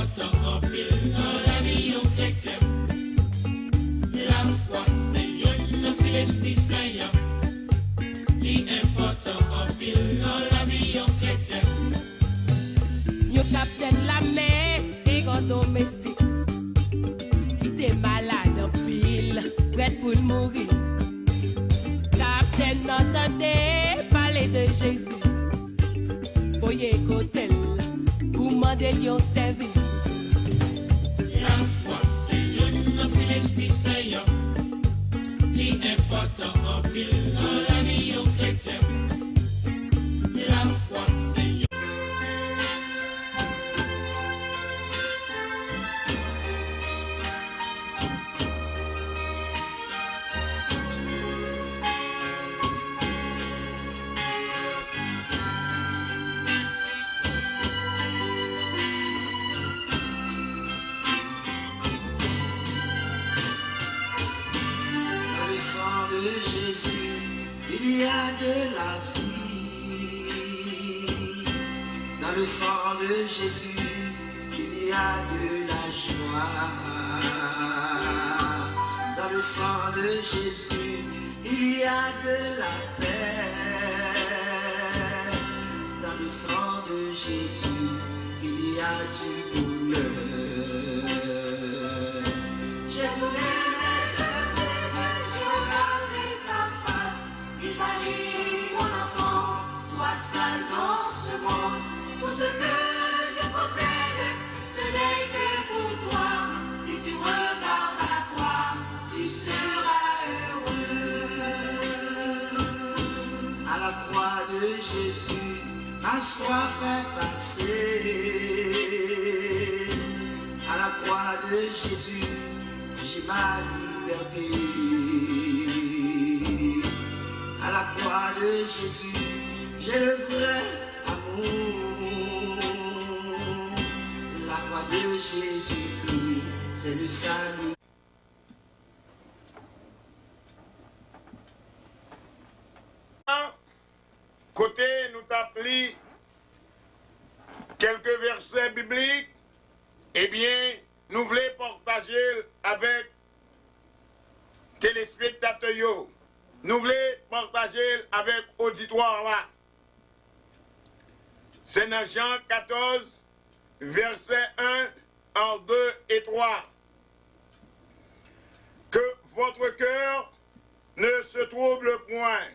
important en pile dans la vie en chrétien. La foi c'est une fil l'Esprit Saint. L'important en pile dans la vie en chrétien. Yo capitaine la mer et grand domestique qui t'est malade en pile, prêt pour mourir. Capitaine n'entendait parler de Jésus. Voyez côté pour demander un service. La foi c'est une fil l'Esprit Saint. L'important en pile dans la vie en chrétien. La foi c'est il y a de la vie. Dans le sang de Jésus, il y a de la joie. Dans le sang de Jésus, il y a de la paix. Dans le sang de Jésus, il y a du bonheur. J'ai donné seul dans ce monde, tout ce que je possède, ce n'est que pour toi. Si tu regardes à la croix, tu seras heureux. À la croix de Jésus, ma soif est passée. À la croix de Jésus, j'ai ma liberté. À la croix de Jésus, j'ai le vrai amour. La croix de Jésus-Christ, c'est le salut. Côté, nous t'appelons quelques versets bibliques. Eh bien, nous voulons partager avec téléspectateurs. Nous voulons partager avec auditoire là. C'est dans Jean 14, versets 1, en 2 et 3. Que votre cœur ne se trouble point.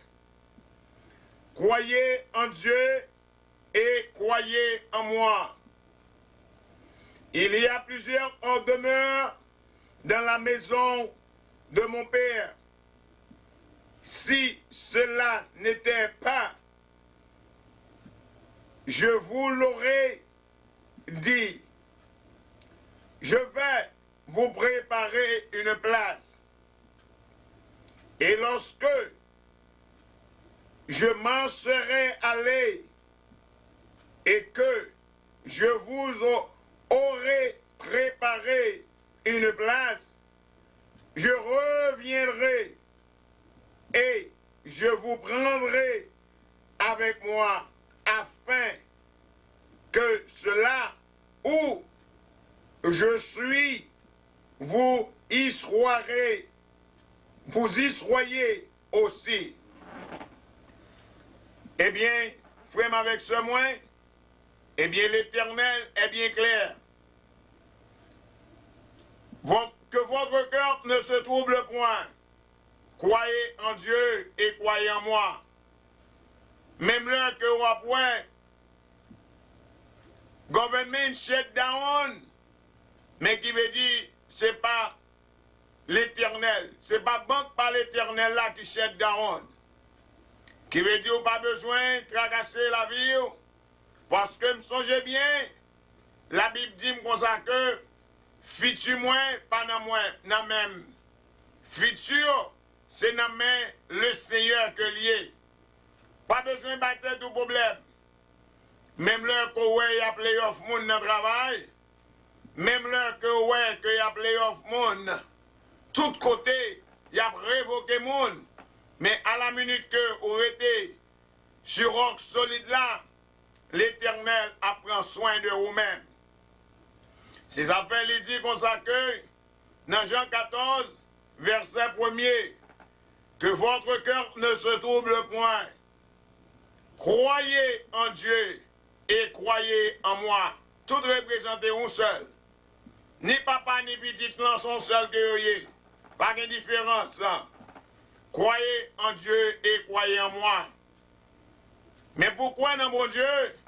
Croyez en Dieu et croyez en moi. Il y a plusieurs demeures dans la maison de mon Père. Si cela n'était pas, je vous l'aurais dit. Je vais vous préparer une place. Et lorsque je m'en serai allé et que je vous aurai préparé une place, je reviendrai et je vous prendrai avec moi afin que cela où je suis, vous y soyez aussi. Eh bien, frère avec ce moins, eh bien l'Éternel est bien clair. Que votre cœur ne se trouble point. Croyez en Dieu et croyez en moi. Même là que vous point, government shutdown, mais qui veut dire c'est pas l'Éternel, c'est pas banque par l'Éternel là qui shut down. Qui veut dire pas besoin de tracasser la vie, parce que me songez bien, la Bible dit comme ça que futur moins, pas dans moins, dans même. Futur, c'est dans main le Seigneur que lié. Pas besoin de battre tout problème. Même l'heure que ouais, y a playoff moun dans le travail, même l'heure que ouais, que y a playoff moun, tout côté, y a révoqué moun. Mais à la minute que vous êtes sur roc solide là, l'Éternel prend soin de vous-même. C'est ça fait, il dit qu'on s'accueille dans Jean 14, verset 1er, que votre cœur ne se trouble point. Croyez en Dieu et croyez en moi. Tout représenté un seul. Ni papa ni petit non sont seuls que vous êtes. Pas de différence. Hein? Croyez en Dieu et croyez en moi. Mais pourquoi dans mon Dieu?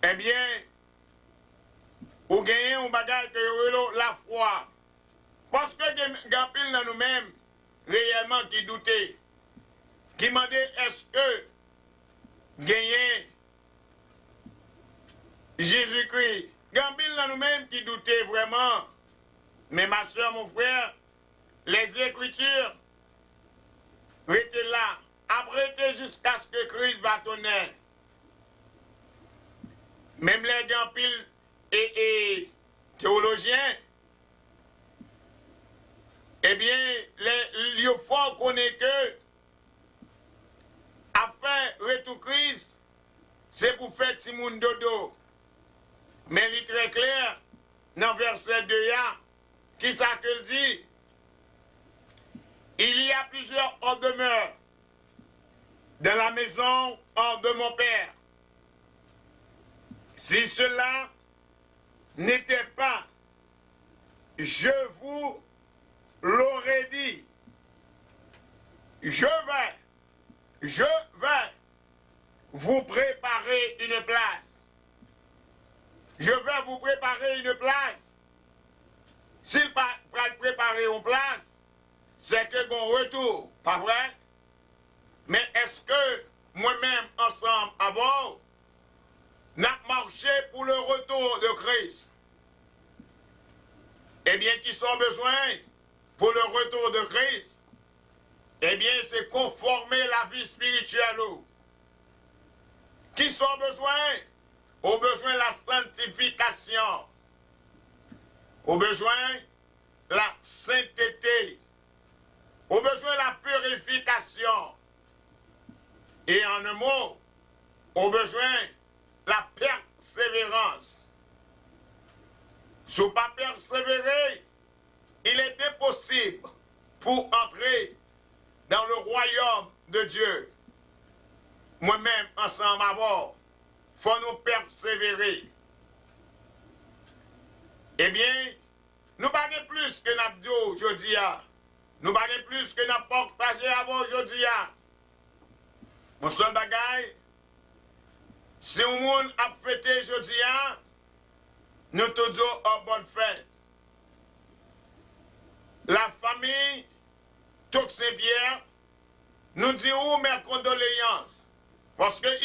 Eh bien, vous gagnez un bagage que la foi. Parce que Gapil dans nous-mêmes, réellement qui doutait, qui demandait est-ce que gagner Jésus-Christ. Gapil dans nous-mêmes qui doutait vraiment. Mais ma soeur, mon frère, les Écritures étaient là, apprêtées jusqu'à ce que Christ va tonner. Même les Gapil et théologiens, eh bien, les forts connaissent que, après retour Christ, c'est pour faire Timoun dodo. Mais il est très clair, dans verset 2, qui ça qu'il dit? Il y a plusieurs en demeure dans la maison de mon Père. Si cela n'était pas, je vous l'aurais dit. Je vais vous préparer une place. Je vais vous préparer une place. S'il va préparer une place, c'est que mon retour, pas vrai? Mais est-ce que moi-même, ensemble, avant, n'a marché pour le retour de Christ? Eh bien, qui sont besoin pour le retour de Christ? Eh bien, c'est conformer la vie spirituelle. Qui sont besoin? Au besoin de la sanctification. Au besoin de la sainteté. Au besoin de la purification. Et en un mot, au besoin de la persévérance. Si vous pas persévérer, il était possible pour entrer dans le royaume de Dieu. Moi-même, ensemble avant, il faut nous persévérer. Eh bien, nous parlons plus que nous dit aujourd'hui. Nous parlons plus que nous partagé avant aujourd'hui. Mon seul bagage, si le monde a fêté aujourd'hui, nous te disons une bonne fête. La famille Toxin-Pierre nous dit mes condoléances. Parce qu'il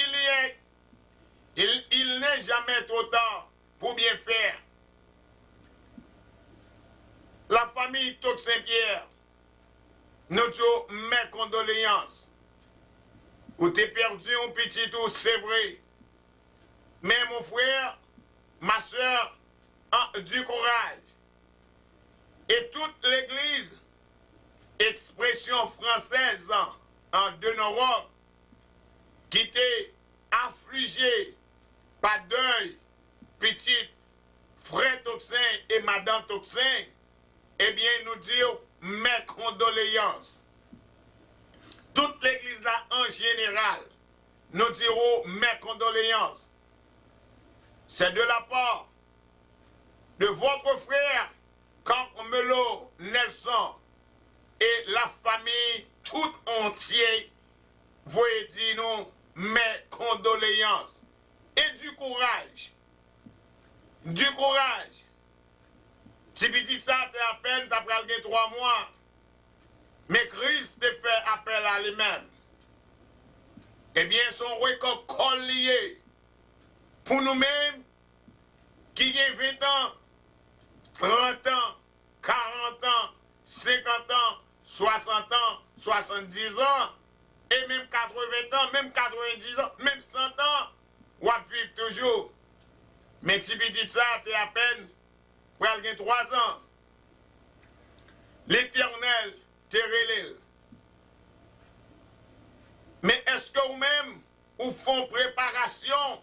n'est jamais trop tard pour bien faire. La famille Toxin-Pierre nous dit mes condoléances. Ou t'es perdu un petit tout, c'est vrai. Mais mon frère, ma soeur, du courage. Et toute l'église, expression française de Europe, qui était affligée par deuil, petite frère Toxin et madame Toxin, eh bien, nous disons mes condoléances. Toute l'église là en général, nous dirons mes condoléances. C'est de la part de votre frère Carmelo Nelson et la famille tout entière, voyez dire nous mes condoléances et du courage. Du courage. Si petit ça, t'es à peine, t'as pris 3 mois. Mais Christ te fait appel à lui-même. Eh bien, son record collier pour nous-mêmes qui ont 20 ans, 30 ans, 40 ans, 50 ans, 60 ans, 70 ans, et même 80 ans, même 90 ans, même 100 ans, on va vivre toujours. Mais si petit ça, t'es à peine, pour aller 3 ans. L'Éternel te relève. Mais est-ce que vous-même, vous font préparation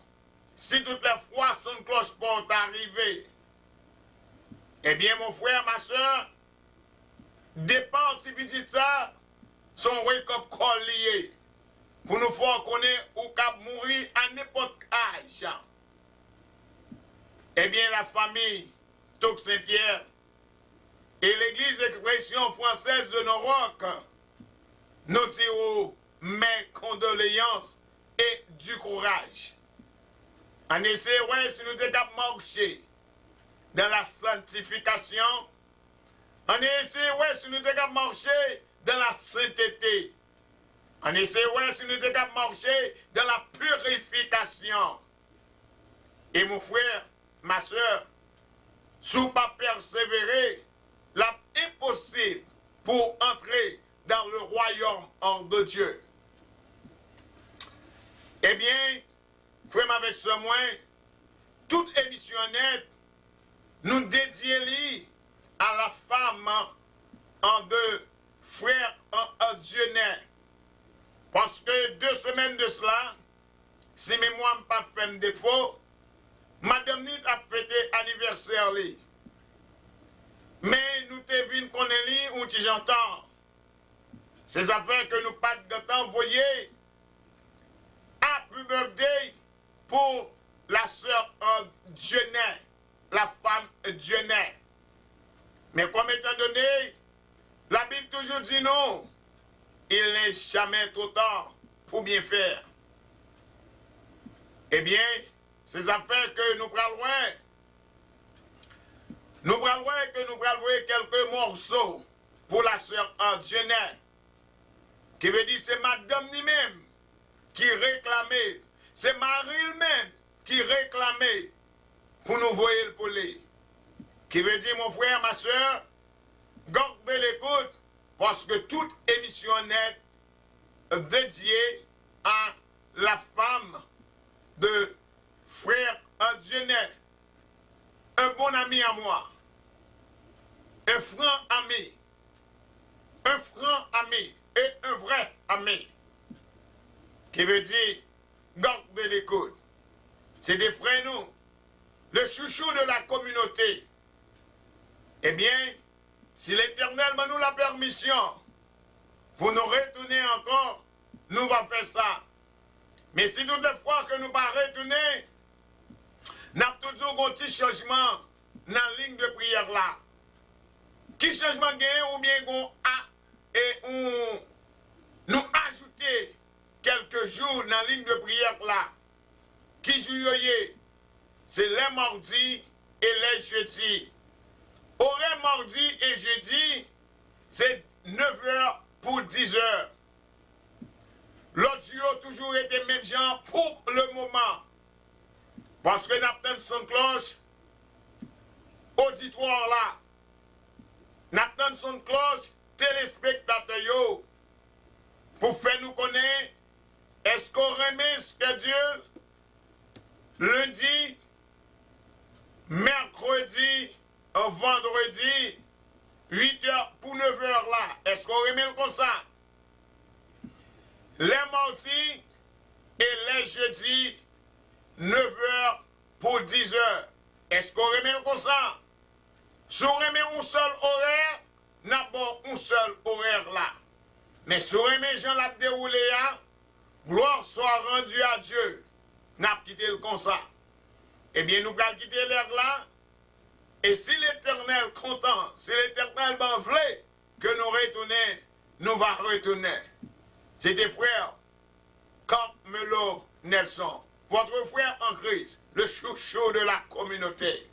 si toutes les fois son cloche porte arriver, eh bien, mon frère, ma soeur, départ petit ça, son wake-up call lié, pour nous faire connaître ou cap mourir à n'importe quel âge. Eh bien, la famille Toc Saint-Pierre et l'église Expression française de Noroc nous tirons mes condoléances et du courage. En essayant, ouais, si nous devons marcher dans la sanctification, en essayant, ouais, si nous devons marcher dans la sainteté, en essayant, ouais, si nous devons marcher dans la purification. Et mon frère, ma soeur, si vous pas persévérer, là impossible pour entrer dans le royaume de Dieu. Eh bien, frère avec ce moins, toute émission nette, nous dédions à la femme en deux frères en Dieu né. Parce que 2 semaines de cela, si mémoire n'a pas fait défaut, Madame Nit a fêté anniversaire. Mais nous te vins qu'on est ou tu j'entends. Ces affaires que nous pas de temps voyez. Happy birthday pour la sœur Dieudonné, la femme Dieudonné. Mais comme étant donné, la Bible toujours dit non, il n'est jamais trop tard pour bien faire. Eh bien, ces affaires que nous prenons loin, nous prenons loin que nous prenons quelques morceaux pour la sœur Dieudonné, qui veut dire c'est madame lui-même qui réclamait, c'est Marie même qui réclamait pour nous voir le poulet. Qui veut dire, mon frère, ma soeur, gardez l'écoute, parce que toute émission nette dédiée à la femme de frère Dieudonné, un bon ami à moi, un franc ami et un vrai ami. Qui veut dire, gardez l'écoute. C'est des frères, nous, le chouchou de la communauté. Eh bien, si l'Éternel nous la permission pour nous retourner encore, nous allons faire ça. Mais si toutes les fois que nous ne pas retourner, nous avons toujours un petit changement dans la ligne de prière là. Qui changement gagne ou bien on a et on nous ajouter quelques jours dans la ligne de prière là. Qui joue c'est les mardis et les jeudis. Horaire mardi et jeudi, c'est 9h pour 10h. L'autre jour a toujours été même genre pour le moment. Parce que nous avons son cloche auditoire là. Nous avons son cloche téléspectateur pour faire nous connaître est-ce qu'on remet ce que Dieu lundi, mercredi, vendredi, 8h pour 9h là. Est-ce qu'on remet comme ça? Les mardis et les jeudis, 9h pour 10h. Est-ce qu'on remet comme ça? Si on remet un seul horaire, n'a pas un seul horaire là. Mais si on remet Jean l'a déroulé là, gloire soit rendue à Dieu. N'a quitté le comme ça. Eh bien, nous allons quitter l'air là. Et si l'Éternel content, si l'Éternel ben voulait que nous retournions, nous allons retourner. C'était frère Campmelo Nelson, votre frère en Christ, le chouchou de la communauté.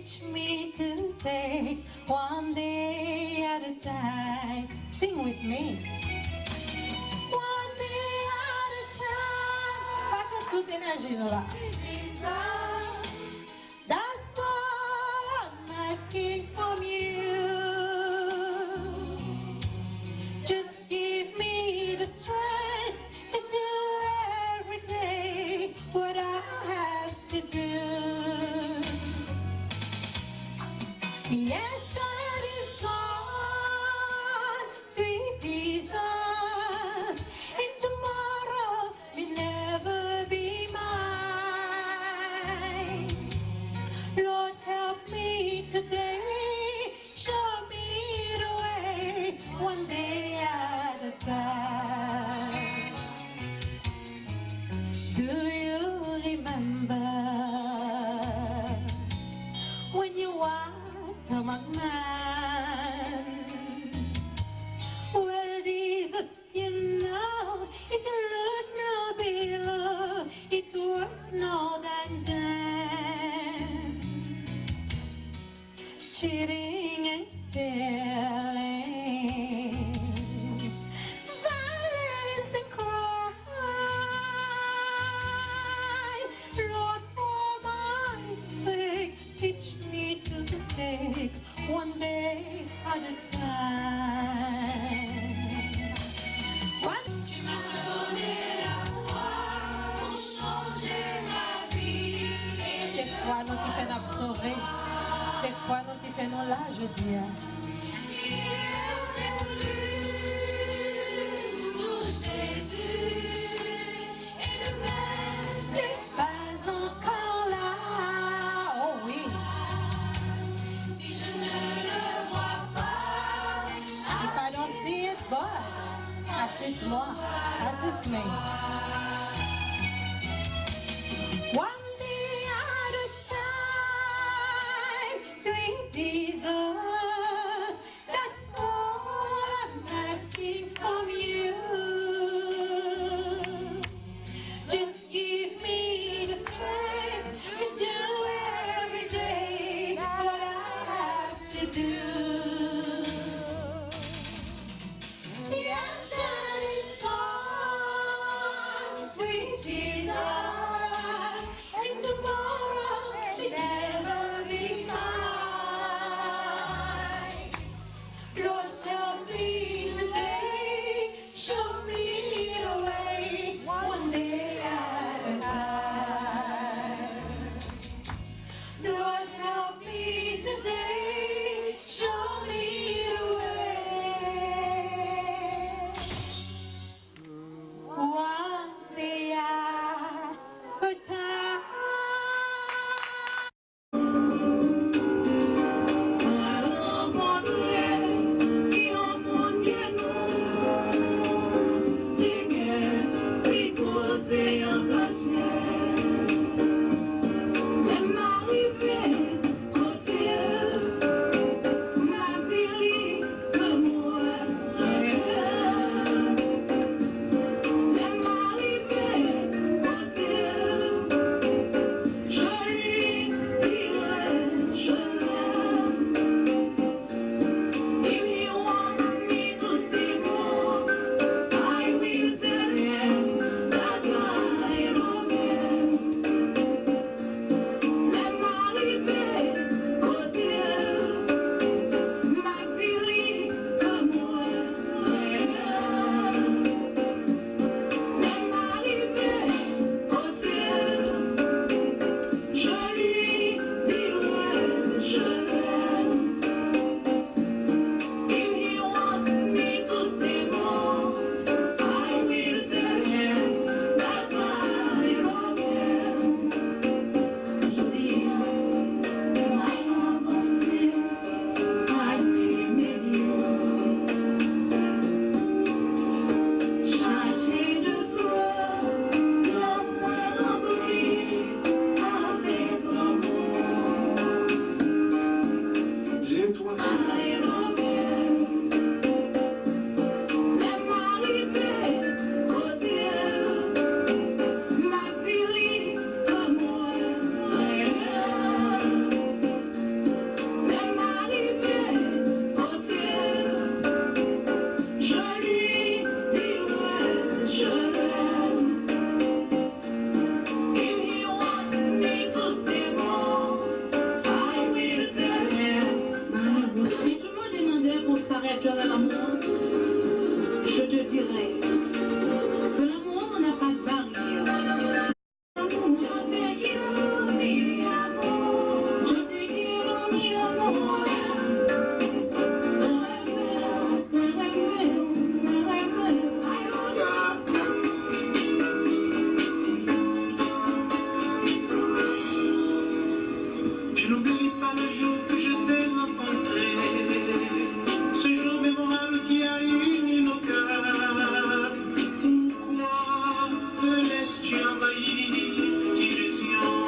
Teach me to take one day at a time. Sing with me. One day at a time. Pas que toute énergie nous là. That's all I'm asking from you. Just give me the strength to do every day what I have to do. Yesterday is gone, sweet Jesus, and tomorrow may never be mine. Lord, help me today, show me the way, one day at a time. Do you remember when you walked among men? Well, Jesus, you know, if you look now below, it's worse now than then. Cheating and stealing, violence and crime. Lord, for my sake, teach me to take one day at a time. One Tu m'as donné la foi pour changer ma vie. Et c'est quoi nous qui fait nous sauver, c'est quoi nous qui fait nous là, je dis. tout Jésus est le même. N'est pas encore là, oh oui. Si je ne le vois pas, If I don't see it, God, assist-moi, assist me. One day at a time, sweet Jesus, that's all I'm asking from you. Just give me the strength to do every day what I have to do. Yesterday's gone, sweet Jesus, and tomorrow may never be mine. Lord, help me today, show me the way, one day at a time. Lord, help me today, show le jour que je t'ai rencontré, ce jour mémorable qui a uni nos cœurs. Pourquoi te laisses-tu envahir d'illusions,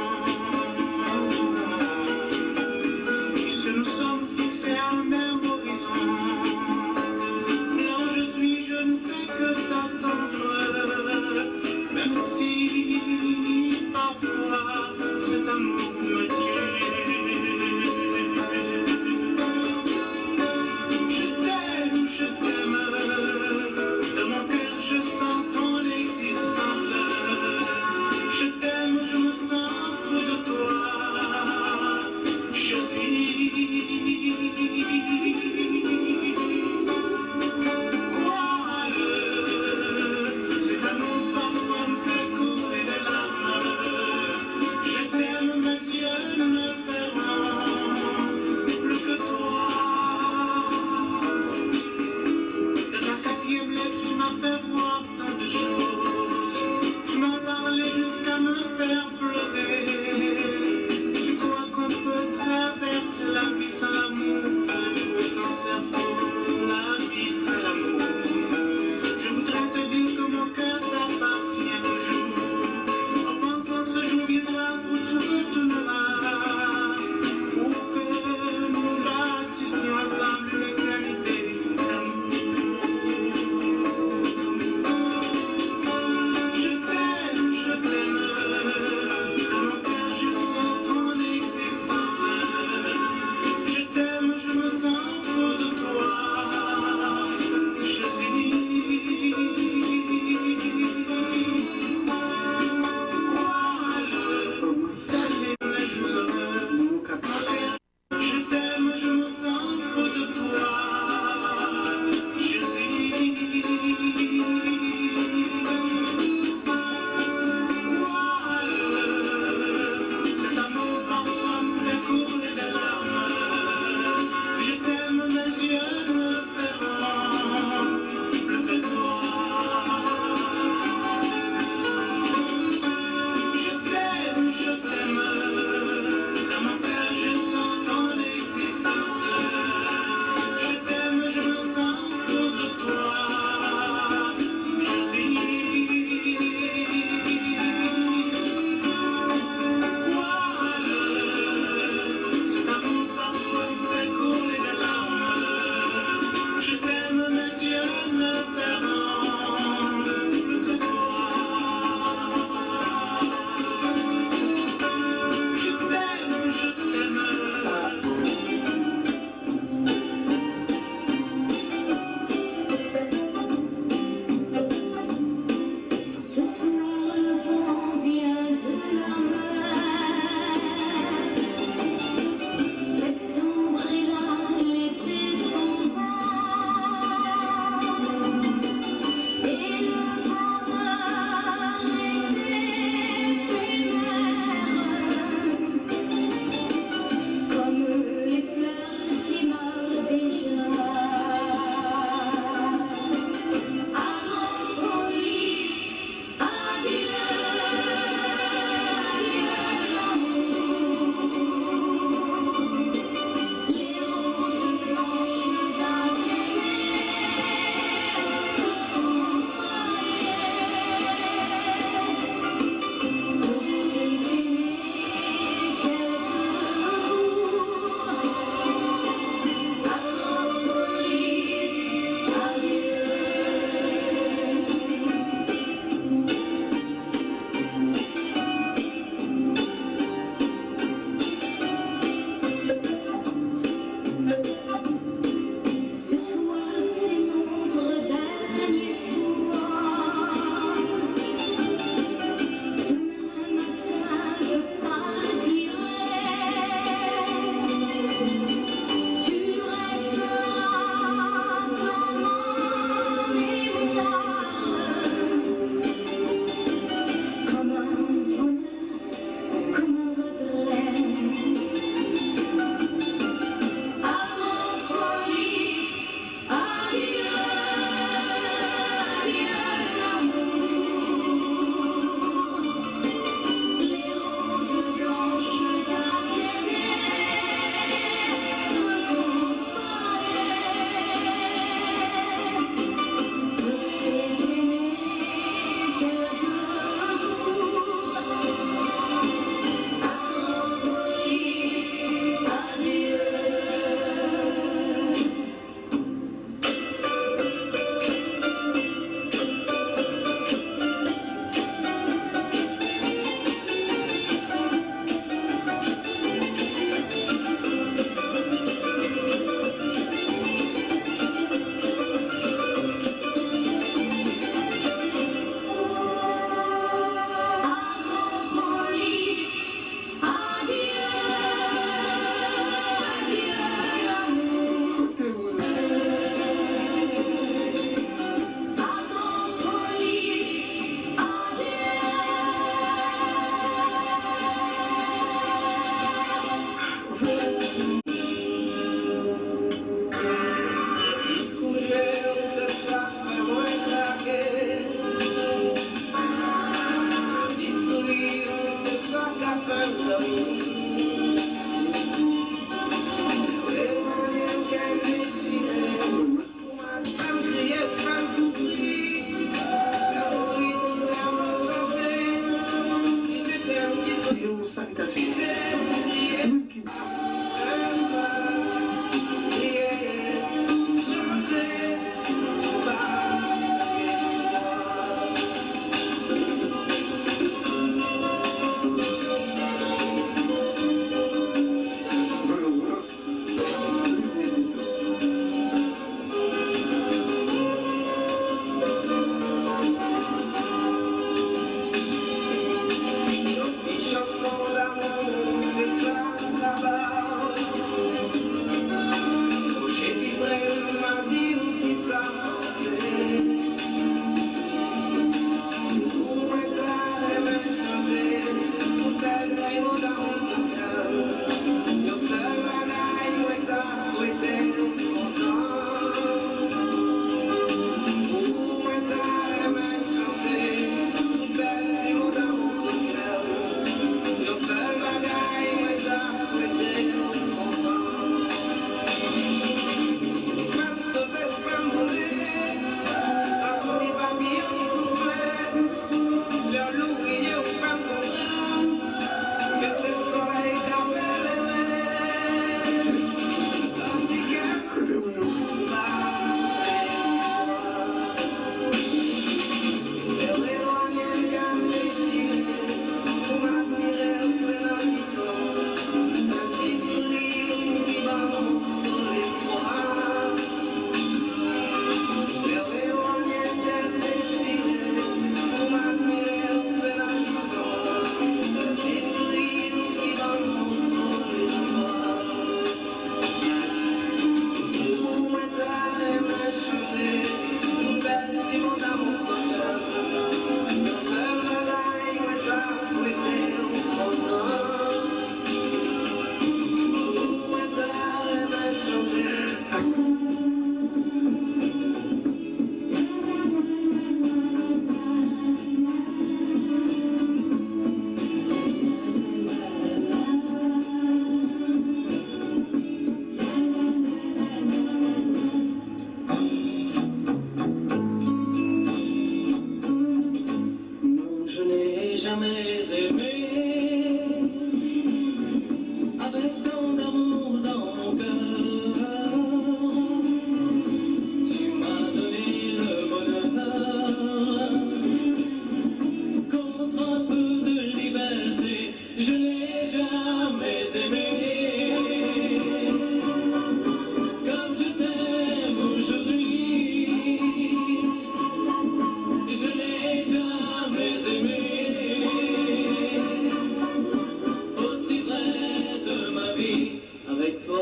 puisque nous sommes fixés à un même horizon? Là où je suis, je ne fais que t'attendre, même si parfois cet amour me tue. Je t'aime, de mon cœur je sens ton existence. Je t'aime, je me sens fou de toi. Je suis. Crois-le, cet amour parfois me fait couler des larmes. Je t'aime, mes yeux ne verront plus que toi. De ta 4e lettre, tu m'as fait voir tant de choses. Tu m'as parlé jusqu'à me faire pleurer. Tu crois qu'on peut traverser la vie sans l'amour?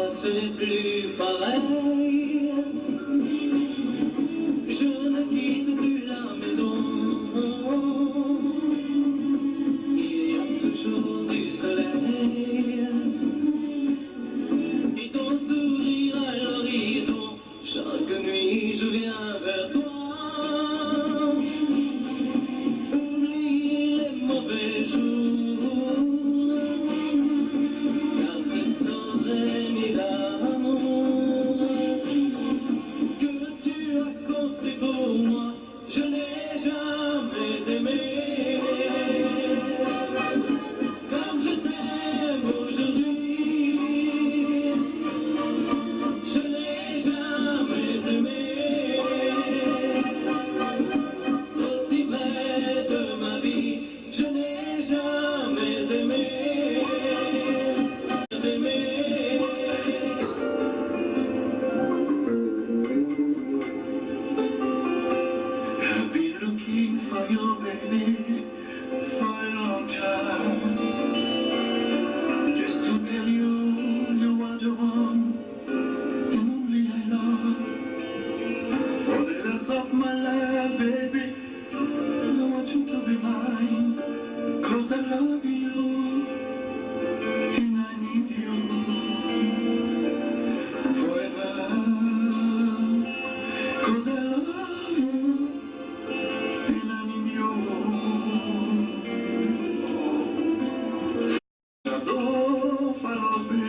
toi ce n'est plus pareil. Je ne quitte plus la maison. Il y a toujours du soleil et ton sourire à l'horizon. Chaque nuit je viens vers toi. Oublie les mauvais jours, car c'est ton règne d'amour que tu as construit pour moi. Je n'ai jamais aimé comme je t'aime aujourd'hui. Je n'ai jamais aimé aussi près de ma vie. Je n'ai jamais aimé. I've been looking for you, baby, for a long time. Just to tell you, you are the one, and only I love. For the rest of my life, baby, I want you to be mine. 'Cause I love you, and I need you forever. 'Cause I love you, and I need you. Oh, follow me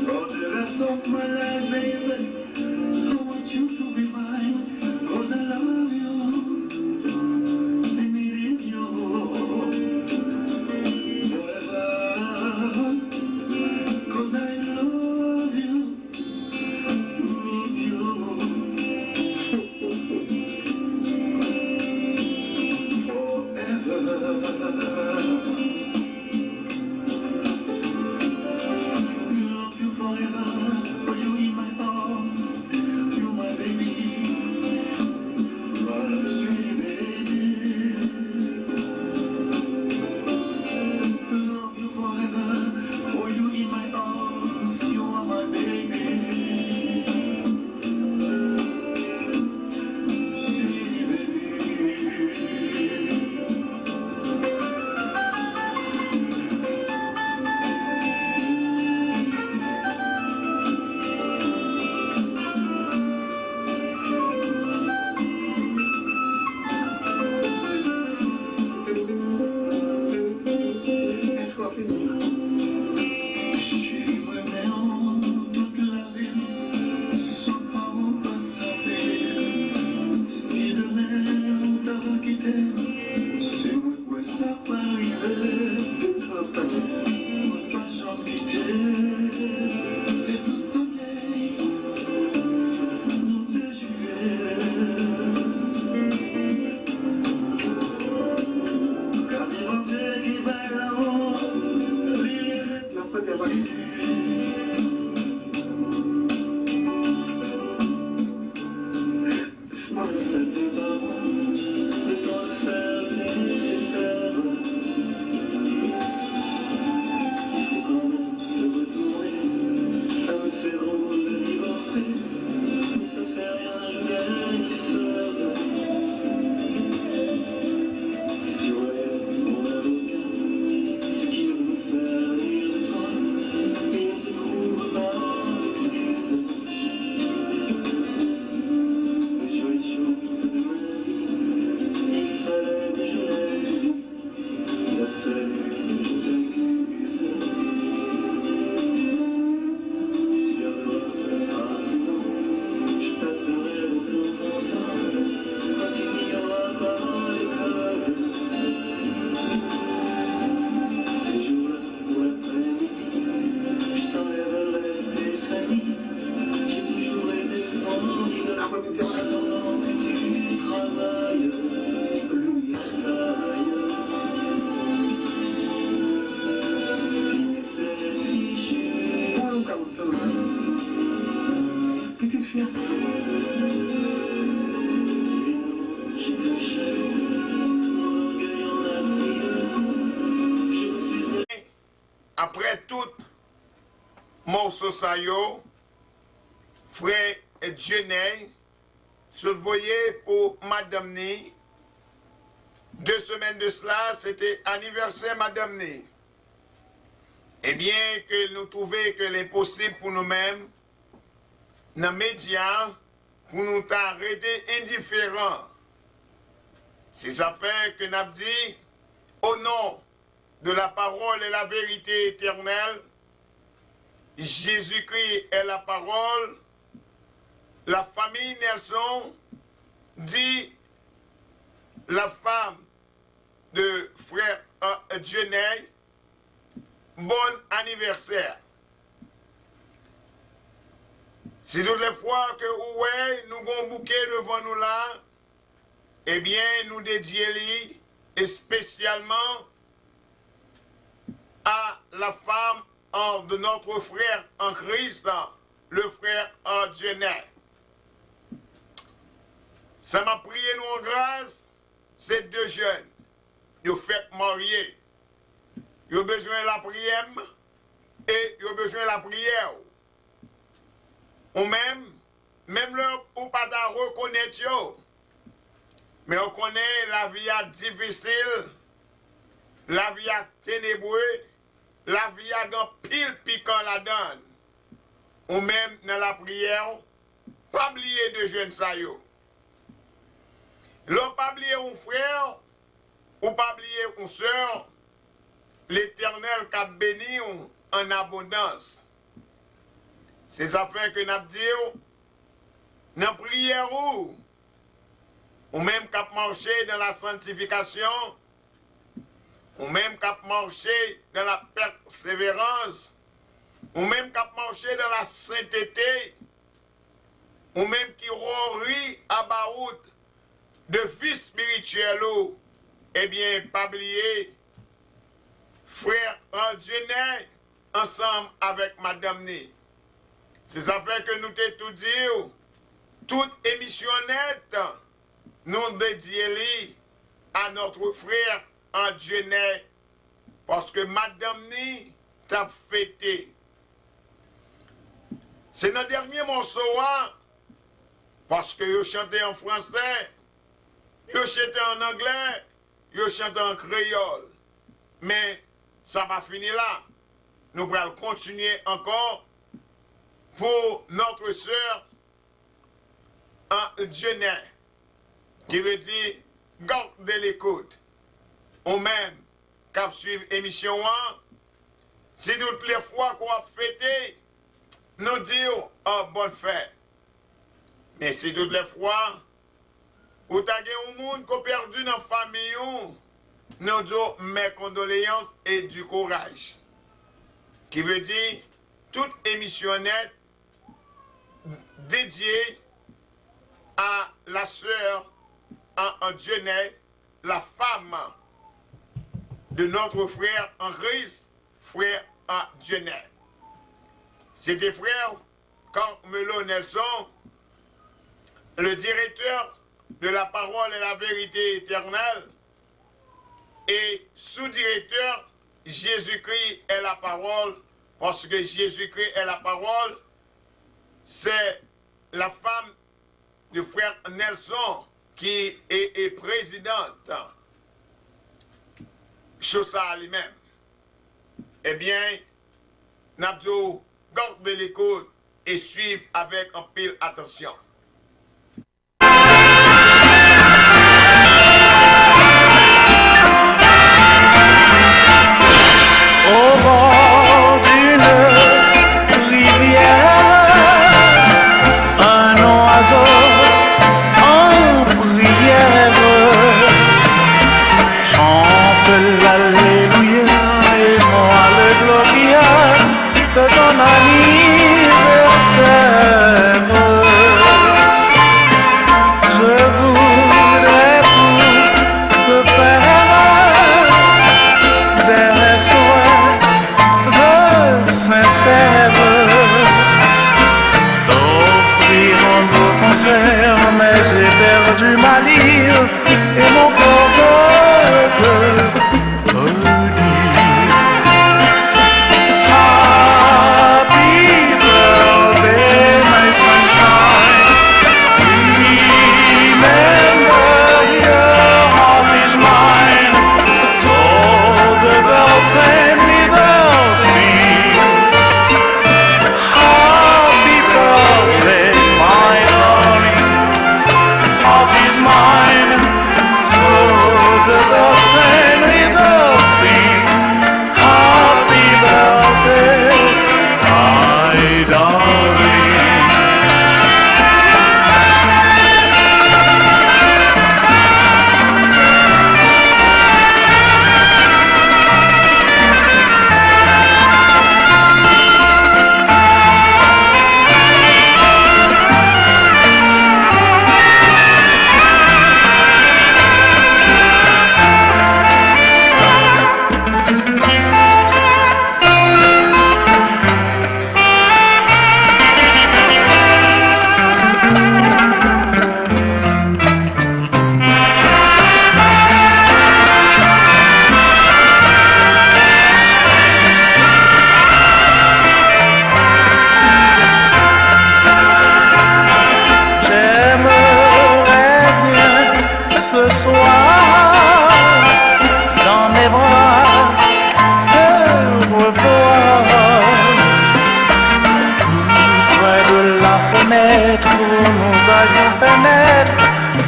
for the rest of my life, baby. I want you to be mine. 'Cause I love you, and I need you forever. 'Cause I love you, need you. Love you forever, for you in my arms, you my baby, my sweet baby. Love you forever, for you in my arms, you are my baby. Sweet baby. Chérie, vraiment, toute la ville, sans pas où passer. Si demain on t'a quitté, c'est où ça peut arriver. On va jamais quitter. C'est ce soleil, nous deux juillet. Car il en fait qui va là-haut, lire la fête Smart, ça te va, le temps de faire le nécessaire. Il faut quand même se retourner, ça me fait drôle de divorcer. Ça fait rien, je viens une fleur. Si tu voyais mon avocat, ce qui me fait rire de toi, il ne te trouve pas d'excuses. Les jolies choses de ma vie, il fallait que je les oublie. Il a fallu que je t'accuse. Tu garderas maintenant, je passerai de temps en temps, quand tu n'iras pas à l'école. Ces jours-là, pour l'après-midi, je t'enlèverai Stéphanie. J'ai toujours été son idole, en attendant que tu travailles, lui à taille. Si c'est fichu, petite fille, je te cherche, mon orgueil en a pris le coup. Je refusais. Après tout morceau morceau ça yo, frère Djenay, se voyez pour Madame Ni. 2 semaines de cela, c'était anniversaire Madame Ni. Eh bien, que nous trouvons que l'impossible pour nous-mêmes, dans les médias, pour nous arrêter indifférents. C'est ça fait que nous avons dit, au nom de la parole et la vérité éternelle, Jésus-Christ est la parole, la famille Nelson dit, la femme de frère Djenay, bon anniversaire. Si toutes les fois que ouais, nous avons un bouquet devant nous là, eh bien, nous dédions et spécialement à la femme de notre frère en Christ, le frère Djenay. Ça m'a prié nous en grâce, ces 2 jeunes, ils ont fait marier. Ils ont besoin de la prière et ils ont besoin de la prière. Ou même leur ou pas de reconnaître, mais on connaît la vie difficile, la vie ténébreuse, la vie a pile piquant la donne. Ou même dans la prière, pas oublier de jeunes ça yo. L'on pas oublier un frère, ou pas oublier une soeur, l'Éternel qui a béni en abondance. C'est ça fait que nous disons, dans la prière ou même qui a marché dans la sanctification, ou même qui a marché dans la persévérance, ou même qui a marché dans la sainteté, ou même qui rit à Baout de vie spirituelle, eh bien, pas oublier, frère Djenay, ensemble avec Madame Ni. C'est ça fait que nous t'ai tout dit, toute émission nette, nous dédions à notre frère Djenay, parce que Madame Ni t'a fêté. C'est notre dernier morceau, parce que vous chantez en français, vous chantez en anglais, vous chantez en créole. Mais ça va finir là. Nous allons continuer encore pour notre sœur Djenay, qui veut dire gardez l'écoute. Ou même, quand suivre l'émission, si toutes les fois qu'on a fêté, nous disons bonne fête. Mais si toutes les fois, où tu as un monde qui a perdu dans la famille, nous disons mes condoléances et du courage. Qui veut dire toute émissionnette dédiée à la sœur en Djenay, la femme de notre frère en Christ, frère Djenay. C'était frère Carmelo Nelson, le directeur de la parole et la vérité éternelle, et sous-directeur, Jésus-Christ est la parole, parce que Jésus-Christ est la parole, c'est la femme du frère Nelson qui est présidente. Chose à lui-même. Eh bien, Nabdo, gardez l'écoute et suivez avec un pile attention. Au bord d'une rivière, un oiseau en prière chante l'alléluia et moi le gloria de ton anniversaire.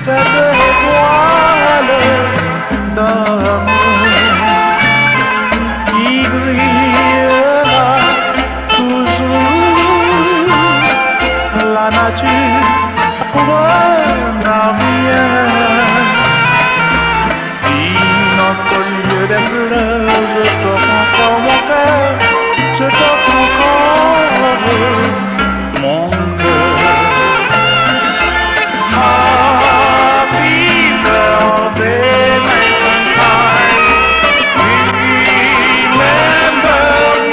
cette étoile d'amour qui brillera toujours. La nature n'a rien. Si notre lieu des fleurs, je t'offre encore mon cœur, je t'offre encore mon cœur. Happy birthday, my sunshine. Remember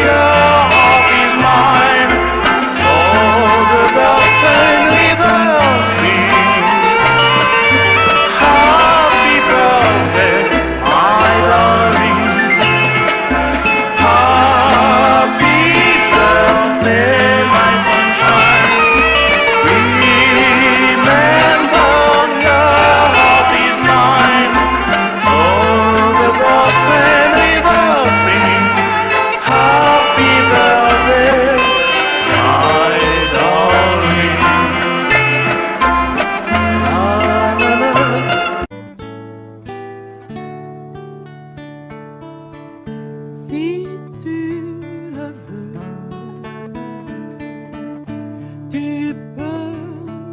your heart is mine. So the bells sing with us sing. Happy birthday, my darling. Happy birthday, my sunshine. Remember your heart is mine. So the birds when we will sing. Happy birthday, my darling. La, la, la. Si tu le veux, tu peux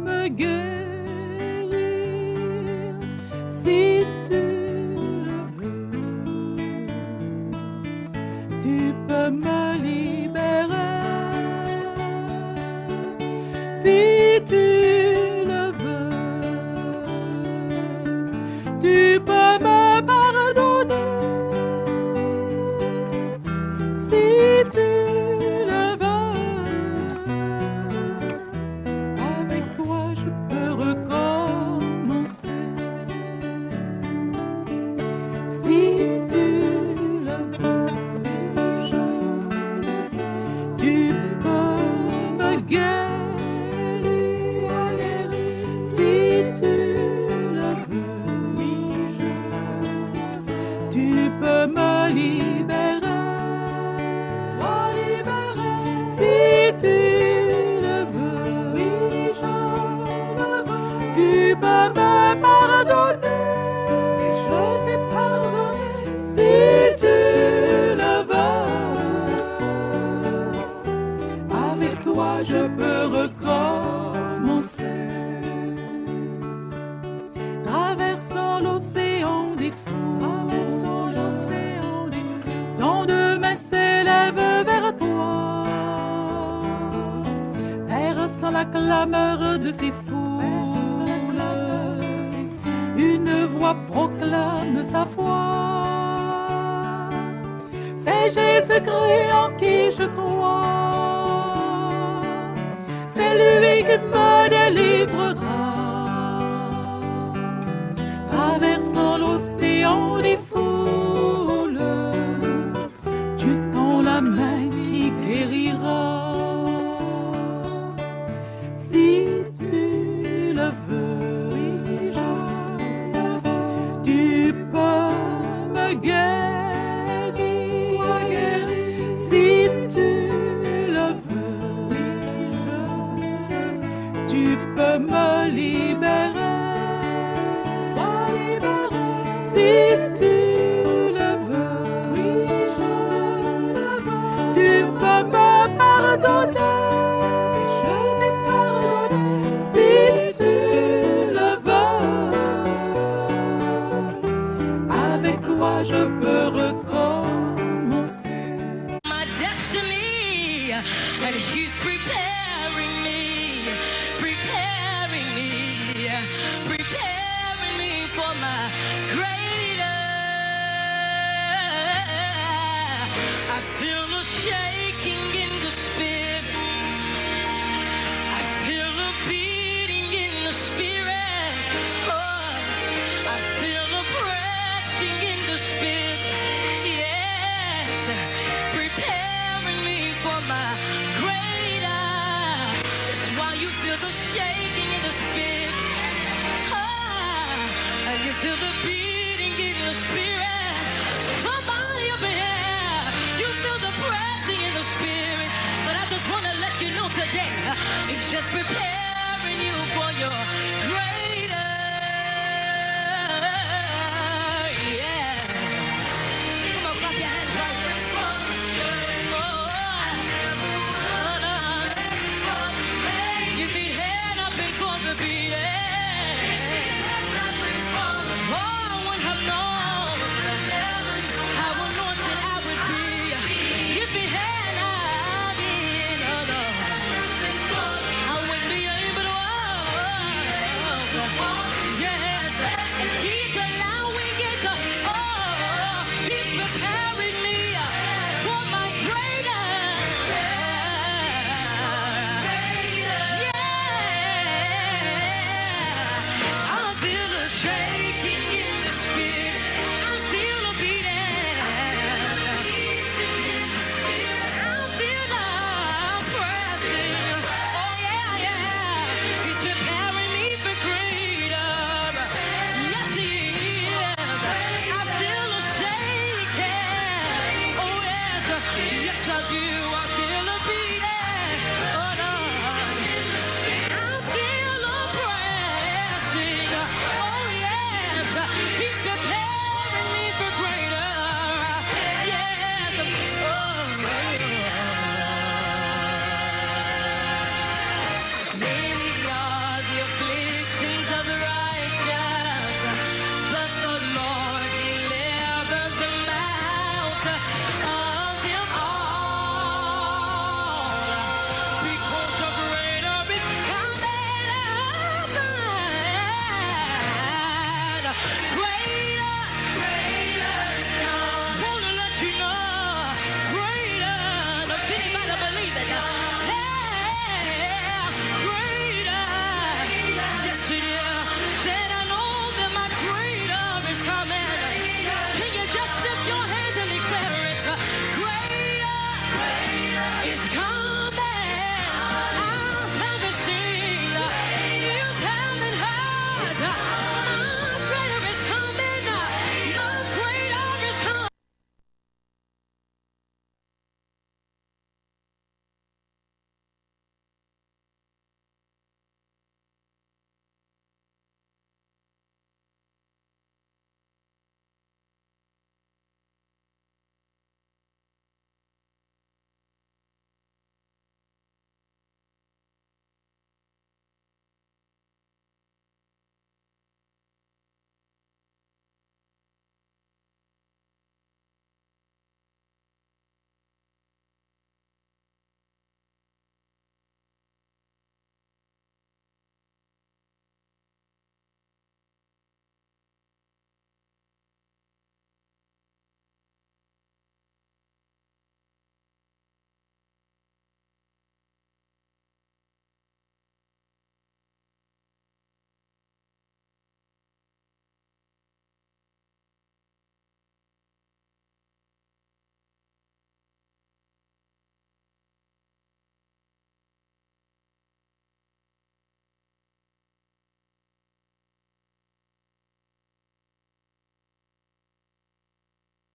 me guérir. Si tu le veux, tu peux me libérer. Si tu le veux, tu peux me pardonner. Si tu le veux, avec toi je peux recommencer. Si tu le veux, je le veux, tu peux me guérir. Sois guéri. Si tu le veux, oui, je le veux, tu peux me libérer. Sois libéré. Si tu le veux, oui, je le veux, tu peux me pardonner. Et je t'ai pardonné. Si tu le veux, avec toi je peux recommencer. Traversant l'océan des fous, lendemain s'élève vers toi. Perçant la clameur de ces foules, une voix proclame sa foi. C'est Jésus-Christ en qui je crois, c'est lui qui me délivrera. Traversant l'océan des foules, tu tends la main qui guérira. Si tu le veux, oui, je le veux, tu peux me guérir. Sois guéri. Si tu le veux, oui, je le veux, tu peux me libérer. Sois libéré. Si tu le veux, oui, je le veux, tu peux me pardonner. Et je t'ai pardonné. Si tu le veux, avec toi je peux recommencer. My destiny, and he's preparing me for my greater. I feel a shaking in the spirit. I feel a beating in the spirit. Oh, I feel a pressing in the spirit. Yes, preparing me for my greater. That's why you feel the shaking in the spirit. And you feel the beating in the spirit. Somebody up in here, you feel the pressing in the spirit. But I just want to let you know today, it's just preparing you for your great.